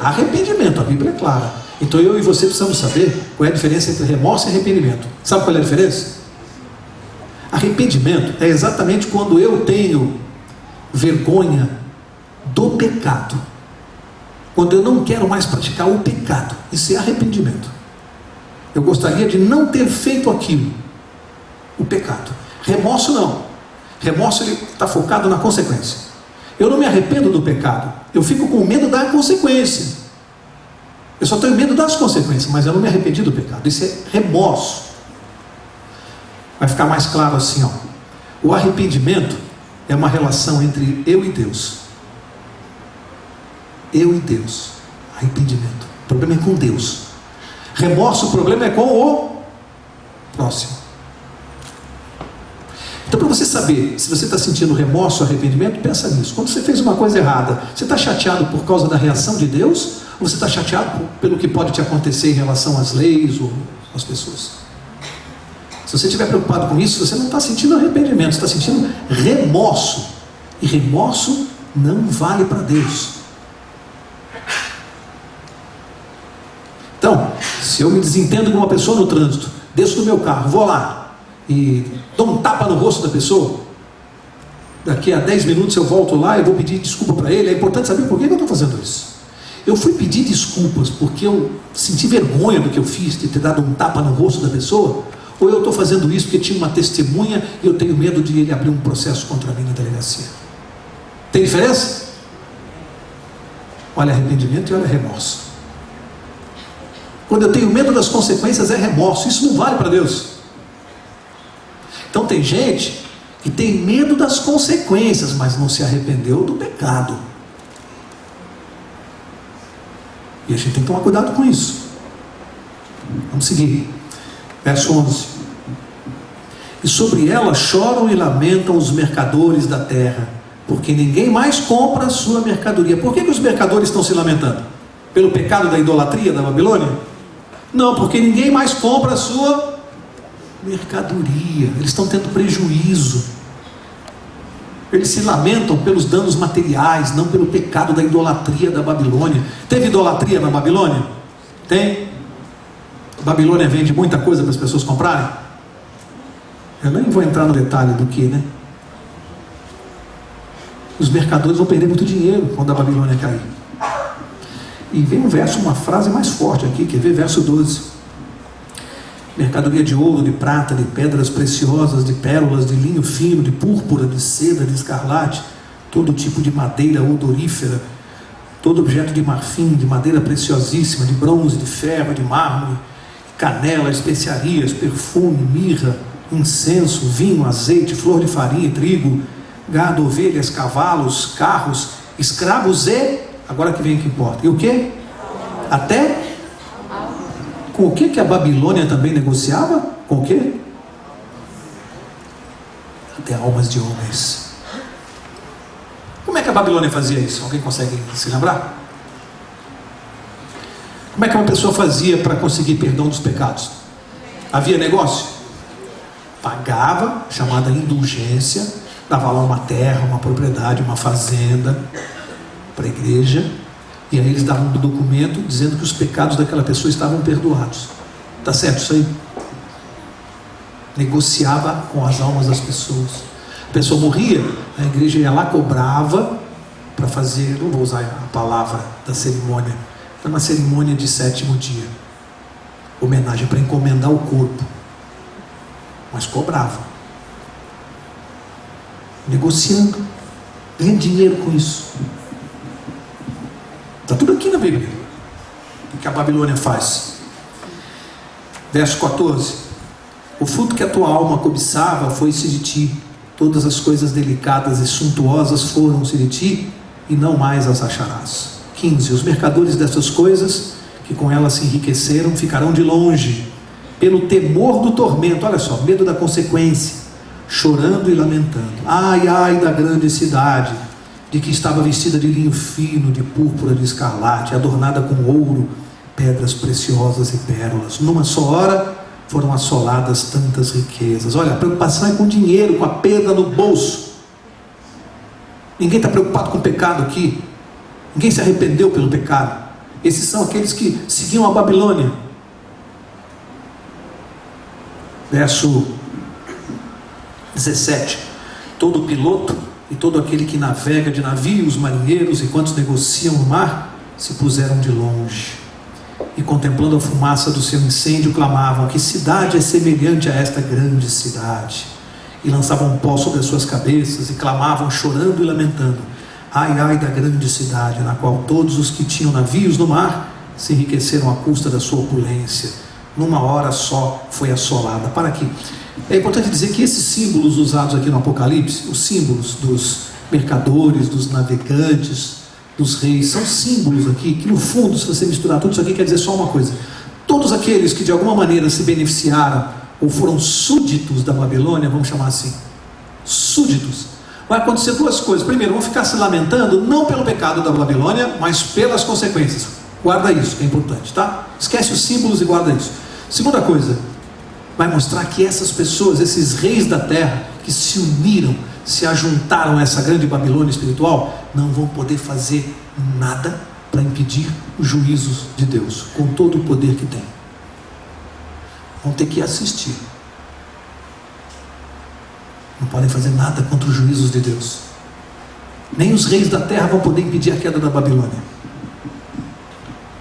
Arrependimento, a Bíblia é clara. Então eu e você precisamos saber qual é a diferença entre remorso e arrependimento. Sabe qual é a diferença? Arrependimento é exatamente quando eu tenho vergonha do pecado. Quando eu não quero mais praticar o pecado. Isso é arrependimento. Eu gostaria de não ter feito aquilo. O pecado. Remorso não. Remorso ele está focado na consequência. Eu não me arrependo do pecado. Eu fico com medo da consequência. Eu só tenho medo das consequências, mas eu não me arrependi do pecado. Isso é remorso. Vai ficar mais claro assim, ó. O arrependimento é uma relação entre eu e Deus. Eu e Deus. Arrependimento. O problema é com Deus. Remorso, o problema é com o próximo. Então, para você saber se você está sentindo remorso ou arrependimento, pensa nisso. Quando você fez uma coisa errada, você está chateado por causa da reação de Deus? Ou você está chateado pelo que pode te acontecer em relação às leis ou às pessoas? Se você estiver preocupado com isso, você não está sentindo arrependimento, você está sentindo remorso. E remorso não vale para Deus. Então, se eu me desentendo com uma pessoa no trânsito, desço do meu carro, vou lá e dou um tapa no rosto da pessoa, daqui a 10 minutos eu volto lá e vou pedir desculpa para ele. É importante saber por que eu estou fazendo isso. Eu fui pedir desculpas porque eu senti vergonha do que eu fiz, de ter dado um tapa no rosto da pessoa, ou eu estou fazendo isso porque tinha uma testemunha e eu tenho medo de ele abrir um processo contra mim na delegacia? Tem diferença? Olha arrependimento e olha remorso. Quando eu tenho medo das consequências é remorso. Isso não vale para Deus. Então tem gente que tem medo das consequências, mas não se arrependeu do pecado. E a gente tem que tomar cuidado com isso. Vamos seguir. Verso 11. E sobre ela choram e lamentam os mercadores da terra, porque ninguém mais compra a sua mercadoria. Por que os mercadores estão se lamentando? Pelo pecado da idolatria da Babilônia? Não, porque ninguém mais compra a sua mercadoria. Eles estão tendo prejuízo. Eles se lamentam pelos danos materiais, não pelo pecado da idolatria da Babilônia. Teve idolatria na Babilônia? Tem. A Babilônia vende muita coisa para as pessoas comprarem? Eu nem vou entrar no detalhe do que, né? Os mercadores vão perder muito dinheiro quando a Babilônia cair. E vem um verso, uma frase mais forte aqui, quer ver? Verso 12. Mercadoria de ouro, de prata, de pedras preciosas, de pérolas, de linho fino, de púrpura, de seda, de escarlate, todo tipo de madeira odorífera, todo objeto de marfim, de madeira preciosíssima, de bronze, de ferro, de mármore, canela, especiarias, perfume, mirra, incenso, vinho, azeite, flor de farinha e trigo, gado, ovelhas, cavalos, carros, escravos e... Agora que vem o que importa. E o que? Até... Com o que a Babilônia também negociava? Com o que? Até almas de homens. Como é que a Babilônia fazia isso? Alguém consegue se lembrar? Como é que uma pessoa fazia para conseguir perdão dos pecados? Havia negócio? Pagava, chamada indulgência, dava lá uma terra, uma propriedade, uma fazenda para a igreja. E aí eles davam um documento dizendo que os pecados daquela pessoa estavam perdoados. Está certo isso aí? Negociava com as almas das pessoas. A pessoa morria, a igreja ia lá, cobrava para fazer, não vou usar a palavra da cerimônia, era uma cerimônia de 7º dia. Homenagem para encomendar o corpo. Mas cobrava. Negociando. Ganhando dinheiro com isso. Está tudo aqui na Bíblia. O que a Babilônia faz? Verso 14. O fruto que a tua alma cobiçava foi-se de ti. Todas as coisas delicadas e suntuosas foram-se de ti, e não mais as acharás. 15. Os mercadores dessas coisas, que com elas se enriqueceram, ficarão de longe, pelo temor do tormento. Olha só, medo da consequência, chorando e lamentando. Ai, ai da grande cidade, de que estava vestida de linho fino, de púrpura, de escarlate, adornada com ouro, pedras preciosas e pérolas. Numa só hora foram assoladas tantas riquezas. Olha, a preocupação é com dinheiro, com a perda no bolso. Ninguém está preocupado com o pecado aqui. Ninguém se arrependeu pelo pecado. Esses são aqueles que seguiam a Babilônia. Verso 17. Todo piloto e todo aquele que navega de navios, marinheiros e quantos negociam no mar, se puseram de longe. E contemplando a fumaça do seu incêndio, clamavam: que cidade é semelhante a esta grande cidade? E lançavam pó sobre as suas cabeças e clamavam, chorando e lamentando: ai, ai da grande cidade, na qual todos os que tinham navios no mar se enriqueceram à custa da sua opulência. Numa hora só foi assolada. Para aqui. É importante dizer que esses símbolos usados aqui no Apocalipse, os símbolos dos mercadores, dos navegantes, dos reis, são símbolos aqui que, no fundo, se você misturar tudo isso aqui, quer dizer só uma coisa: todos aqueles que de alguma maneira se beneficiaram ou foram súditos da Babilônia, vamos chamar assim, súditos, vai acontecer duas coisas. Primeiro, vão ficar se lamentando não pelo pecado da Babilônia, mas pelas consequências. Guarda isso, que é importante, tá? Esquece os símbolos e guarda isso. Segunda coisa, vai mostrar que essas pessoas, esses reis da terra, que se uniram, se ajuntaram a essa grande Babilônia espiritual, não vão poder fazer nada para impedir os juízos de Deus, com todo o poder que tem. Vão ter que assistir. Não podem fazer nada contra os juízos de Deus. Nem os reis da terra vão poder impedir a queda da Babilônia.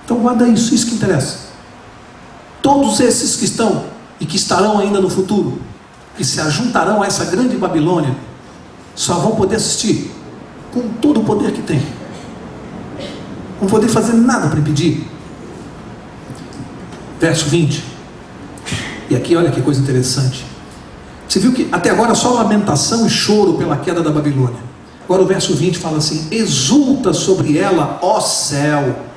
Então guarda isso, isso que interessa. Todos esses que estão e que estarão ainda no futuro, que se ajuntarão a essa grande Babilônia, só vão poder assistir com todo o poder que tem. Não vão poder fazer nada para impedir. Verso 20. E aqui olha que coisa interessante. Você viu que até agora só lamentação e choro pela queda da Babilônia. Agora o verso 20 fala assim: exulta sobre ela, ó céu,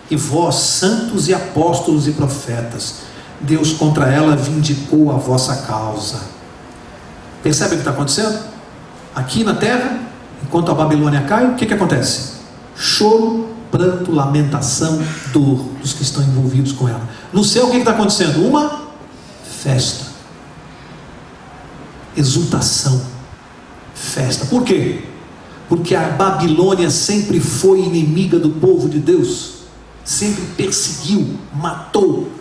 e vós, santos e apóstolos e profetas, Deus contra ela vindicou a vossa causa. Percebe o que está acontecendo? Aqui na terra, enquanto a Babilônia cai, o que acontece? Choro, pranto, lamentação, dor dos que estão envolvidos com ela. No céu, o que está acontecendo? Uma festa, exultação, festa. Por quê? Porque a Babilônia sempre foi inimiga do povo de Deus, sempre perseguiu, matou,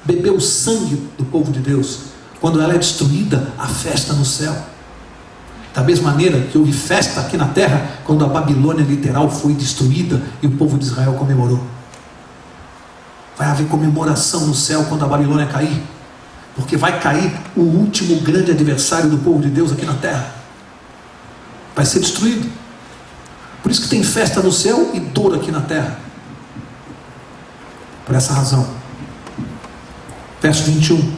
bebeu o sangue do povo de Deus. Quando ela é destruída, há festa no céu. Da mesma maneira que houve festa aqui na terra quando a Babilônia literal foi destruída e o povo de Israel comemorou. Vai haver comemoração no céu quando a Babilônia cair, porque vai cair o último grande adversário do povo de Deus aqui na terra. Vai ser destruído. Por isso que tem festa no céu e dor aqui na terra. Por essa razão. Verso 21.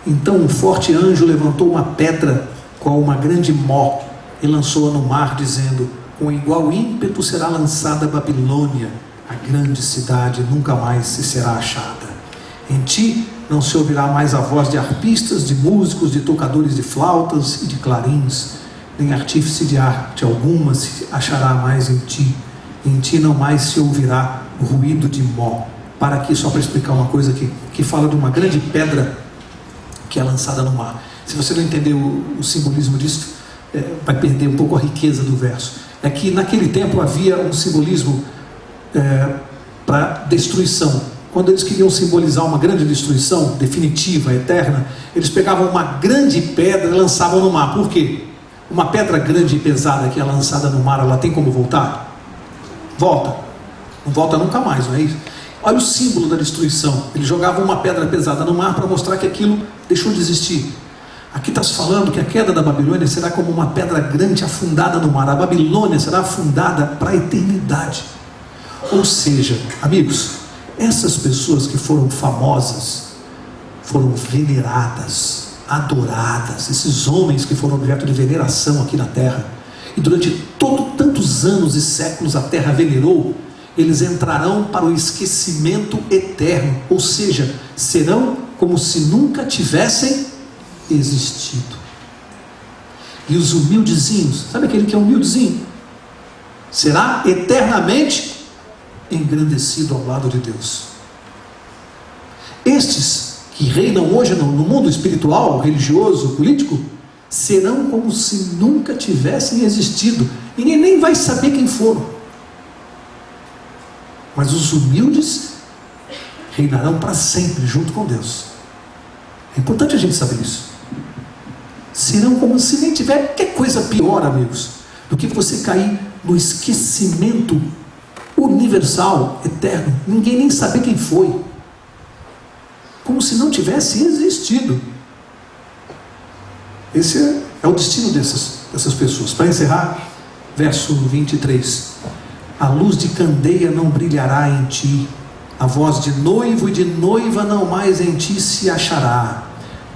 Então um forte anjo levantou uma pedra qual uma grande mó e lançou-a no mar, dizendo: com igual ímpeto será lançada a Babilônia, a grande cidade, nunca mais se será achada. Em ti não se ouvirá mais a voz de arpistas, de músicos, de tocadores de flautas e de clarins, nem artífice de arte alguma se achará mais em ti. Em ti não mais se ouvirá ruído de mó. Para aqui, só para explicar uma coisa aqui, que fala de uma grande pedra que é lançada no mar. Se você não entender o simbolismo disso, vai perder um pouco a riqueza do verso. É que naquele tempo havia um simbolismo para destruição. Quando eles queriam simbolizar uma grande destruição definitiva, eterna, eles pegavam uma grande pedra e lançavam no mar. Por quê? Uma pedra grande e pesada que é lançada no mar, ela tem como voltar? Volta. Não volta nunca mais, não é isso? Olha o símbolo da destruição. Eles jogavam uma pedra pesada no mar para mostrar que aquilo deixou de existir. Aqui está se falando que a queda da Babilônia será como uma pedra grande afundada no mar. A Babilônia será afundada para a eternidade. Ou seja, amigos, essas pessoas que foram famosas, foram veneradas, adoradas, esses homens que foram objeto de veneração aqui na terra, e durante tantos anos e séculos a terra venerou, eles entrarão para o esquecimento eterno, ou seja, serão como se nunca tivessem existido. E os humildezinhos, sabe aquele que é humildezinho? Será eternamente engrandecido ao lado de Deus. Estes que reinam hoje no mundo espiritual, religioso, político, serão como se nunca tivessem existido. Ninguém nem vai saber quem foram. Mas os humildes reinarão para sempre junto com Deus. É importante a gente saber isso. serão como se nem tiver. Que coisa pior, amigos, do que você cair no esquecimento universal, eterno, ninguém nem saber quem foi, como se não tivesse existido. Esse é o destino dessas pessoas. Para encerrar, verso 23: a luz de candeia não brilhará em ti, a voz de noivo e de noiva não mais em ti se achará.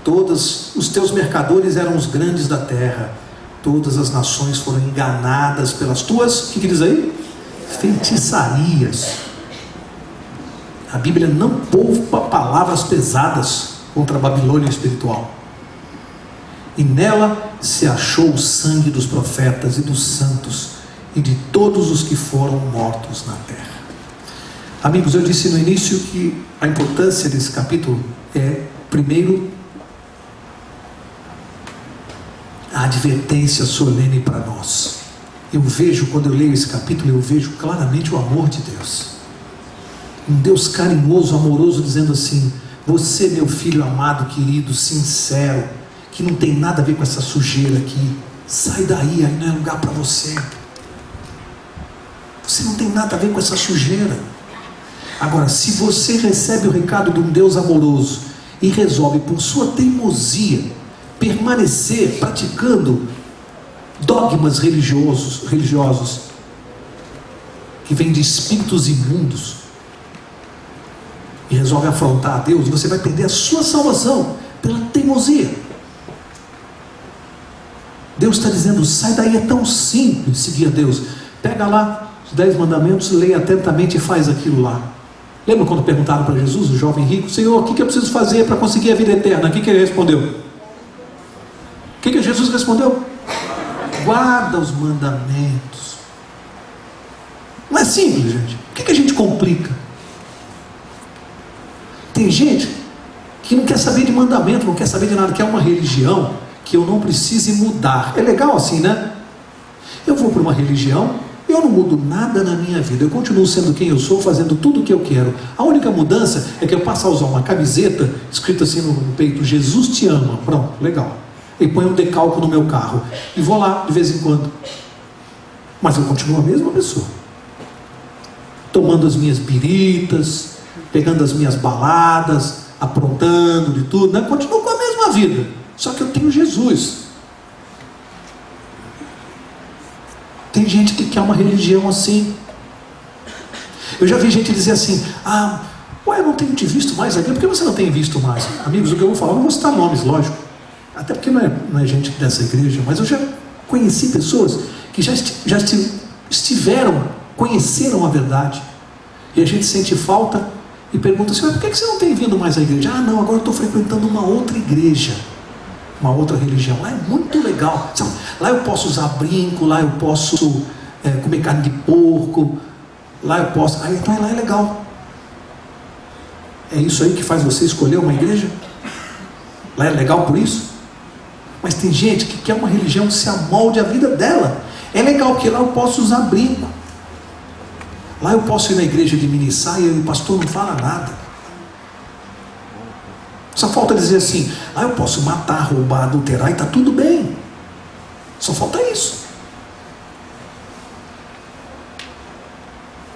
Todos os teus mercadores eram os grandes da terra, todas as nações foram enganadas pelas tuas, o que diz aí? Feitiçarias. A Bíblia não poupa palavras pesadas contra a Babilônia espiritual. E nela se achou o sangue dos profetas e dos santos e de todos os que foram mortos na terra. Amigos, eu disse no início que a importância desse capítulo é, primeiro, a advertência solene para nós. Eu vejo, quando eu leio esse capítulo, eu vejo claramente o amor de Deus. Um Deus carinhoso, amoroso, dizendo assim: você, meu filho amado, querido, sincero, que não tem nada a ver com essa sujeira aqui, sai daí, aí não é lugar para você. Você não tem nada a ver com essa sujeira. Agora, se você recebe o recado de um Deus amoroso e resolve, por sua teimosia, permanecer praticando dogmas religiosos que vêm de espíritos imundos, e resolve afrontar a Deus, você vai perder a sua salvação pela teimosia. Deus está dizendo: sai daí, é tão simples seguir a Deus. Pega lá os 10 mandamentos, leia atentamente e faz aquilo lá. Lembra quando perguntaram para Jesus, o jovem rico: Senhor, o que eu preciso fazer para conseguir a vida eterna? O que ele respondeu? O que Jesus respondeu? Guarda os mandamentos. Não é simples, gente. Por que a gente complica? Tem gente que não quer saber de mandamento, não quer saber de nada, quer uma religião que eu não precise mudar. É legal assim, né? Eu vou para uma religião, eu não mudo nada na minha vida, eu continuo sendo quem eu sou, fazendo tudo o que eu quero. A única mudança é que eu passo a usar uma camiseta escrita assim no peito: Jesus te ama. Pronto, legal. E põe um decalque no meu carro e vou lá de vez em quando, mas eu continuo a mesma pessoa, tomando as minhas biritas, pegando as minhas baladas, aprontando de tudo, né? Continuo com a mesma vida, só que eu tenho Jesus. Tem gente que quer uma religião assim. Eu já vi gente dizer assim: eu não tenho te visto mais aqui. Por que você não tem visto mais? Amigos, o que eu vou falar, eu não vou citar nomes, lógico, até porque não é gente dessa igreja, mas eu já conheci pessoas que já estiveram, conheceram a verdade, e a gente sente falta e pergunta assim: mas por que você não tem vindo mais à igreja? Não, agora eu estou frequentando uma outra igreja, uma outra religião. Lá é muito legal, lá eu posso usar brinco, lá eu posso comer carne de porco, lá eu posso, então lá é legal. É isso aí que faz você escolher uma igreja? Lá é legal por isso? Mas tem gente que quer uma religião que se amolde a vida dela. É legal porque lá eu posso usar brinco, lá eu posso ir na igreja de mini saia e o pastor não fala nada. Só falta dizer assim: lá eu posso matar, roubar, adulterar e está tudo bem. Só falta isso.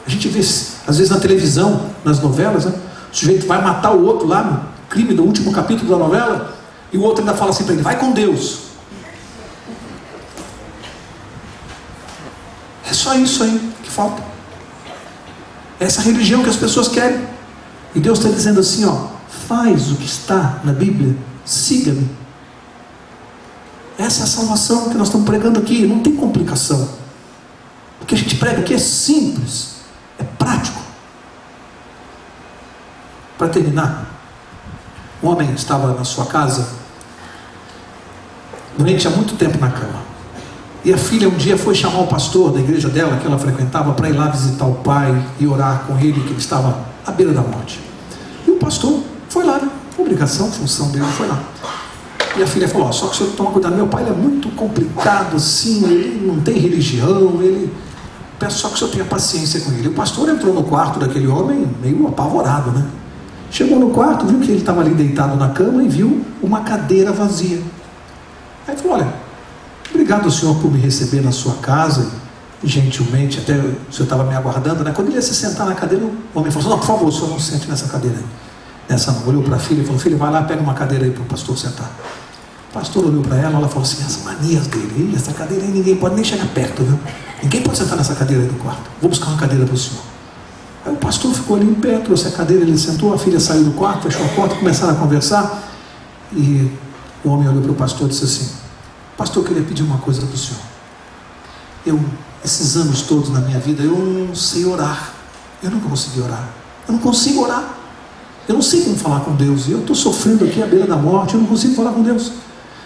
A gente vê às vezes na televisão, nas novelas, né? O sujeito vai matar o outro lá no crime do último capítulo da novela, e o outro ainda fala assim para ele: vai com Deus. É só isso aí que falta. É essa religião que as pessoas querem. E Deus está dizendo assim: faz o que está na Bíblia, siga-me. Essa é a salvação que nós estamos pregando aqui. Não tem complicação. O que a gente prega aqui é simples, é prático. Para terminar, um homem estava na sua casa, doente há muito tempo na cama, e a filha um dia foi chamar o pastor da igreja dela, que ela frequentava, para ir lá visitar o pai e orar com ele, que ele estava à beira da morte. E o pastor foi lá, né? Obrigação, função dele, foi lá. E a filha falou: só que o senhor toma cuidado, meu pai ele é muito complicado assim, ele não tem religião, peço só que o senhor tenha paciência com ele. E o pastor entrou no quarto daquele homem meio apavorado, né? Chegou no quarto, viu que ele estava ali deitado na cama e viu uma cadeira vazia. Aí falou: olha, obrigado, senhor, por me receber na sua casa, gentilmente, até o senhor estava me aguardando, né? Quando ele ia se sentar na cadeira, o homem falou: não, por favor, o senhor não sente nessa cadeira aí. Nessa não. Olhou para a filha e falou: filha, vai lá, pega uma cadeira aí para o pastor sentar. O pastor olhou para ela, ela falou assim: as manias dele, essa cadeira aí ninguém pode nem chegar perto, viu? Ninguém pode sentar nessa cadeira aí do quarto. Vou buscar uma cadeira para o senhor. Aí o pastor ficou ali em pé, trouxe a cadeira, ele sentou, a filha saiu do quarto, fechou a porta, começaram a conversar, e o homem olhou para o pastor e disse assim: pastor, eu queria pedir uma coisa para o senhor. Esses anos todos na minha vida, eu não sei orar. Eu nunca consegui orar. Eu não consigo orar. Eu não sei como falar com Deus. E eu estou sofrendo aqui à beira da morte, eu não consigo falar com Deus.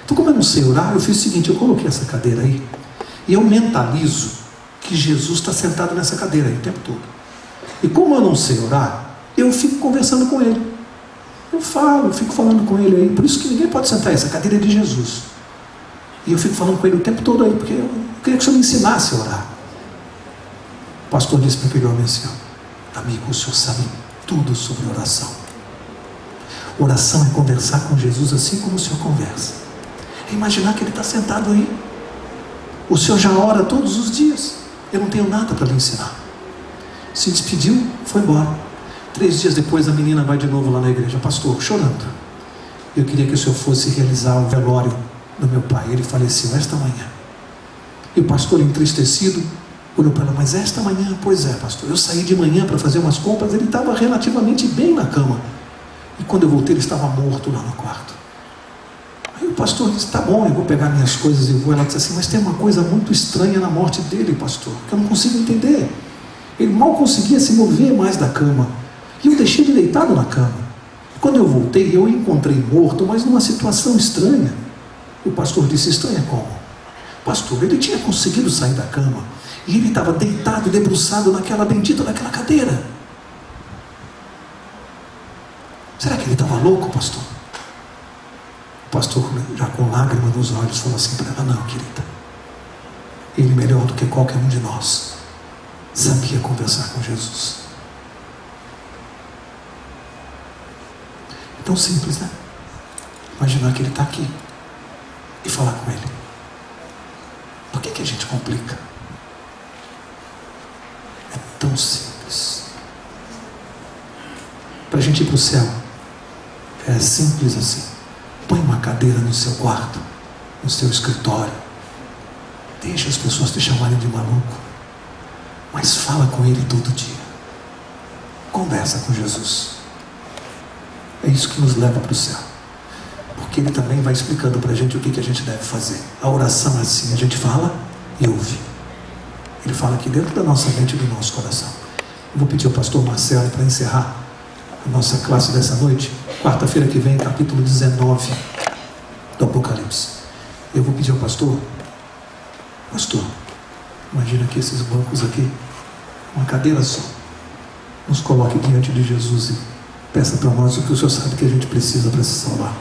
Então, como eu não sei orar, eu fiz o seguinte: eu coloquei essa cadeira aí, e eu mentalizo que Jesus está sentado nessa cadeira aí o tempo todo. E como eu não sei orar, eu fico conversando com ele. Eu fico falando com ele aí. Por isso que ninguém pode sentar aí, essa cadeira é de Jesus. E eu fico falando com ele o tempo todo aí, porque eu queria que o senhor me ensinasse a orar. O pastor disse para aquele homem assim: amigo, o senhor sabe tudo sobre oração. Oração é conversar com Jesus assim como o senhor conversa. É imaginar que ele está sentado aí. O senhor já ora todos os dias. Eu não tenho nada para lhe ensinar. Se despediu, foi embora. 3 dias depois a menina vai de novo lá na igreja: pastor, chorando, eu queria que o senhor fosse realizar o velório do meu pai. Ele faleceu esta manhã. E o pastor, entristecido, olhou para ela: mas esta manhã? Pois é, pastor, eu saí de manhã para fazer umas compras, ele estava relativamente bem na cama, e quando eu voltei ele estava morto lá no quarto. Aí o pastor disse: tá bom, eu vou pegar minhas coisas e vou. Ela disse assim: mas tem uma coisa muito estranha na morte dele, pastor, que eu não consigo entender. Ele mal conseguia se mover mais da cama, e eu deixei ele deitado na cama. Quando eu voltei, eu o encontrei morto, mas numa situação estranha. O pastor disse: estranha como? Pastor, ele tinha conseguido sair da cama, e ele estava deitado, debruçado naquela bendita daquela cadeira. Será que ele estava louco, pastor? O pastor, já com lágrimas nos olhos, falou assim para ela: não, querida, ele melhor do que qualquer um de nós sabia conversar com Jesus. É tão simples, né? Imaginar que ele está aqui e falar com ele. Por que a gente complica? É tão simples. Para a gente ir para o céu, é simples assim. Põe uma cadeira no seu quarto, no seu escritório. Deixa as pessoas te chamarem de maluco, mas fala com ele todo dia. Conversa com Jesus. É isso que nos leva para o céu. Porque ele também vai explicando para a gente o que a gente deve fazer. A oração é assim: a gente fala e ouve. Ele fala aqui dentro da nossa mente e do nosso coração. Eu vou pedir ao pastor Marcelo para encerrar a nossa classe dessa noite. Quarta-feira que vem, capítulo 19 do Apocalipse. Eu vou pedir ao pastor: imagina que esses bancos aqui, uma cadeira só, nos coloque diante de Jesus e peça para nós o que o senhor sabe que a gente precisa para se salvar.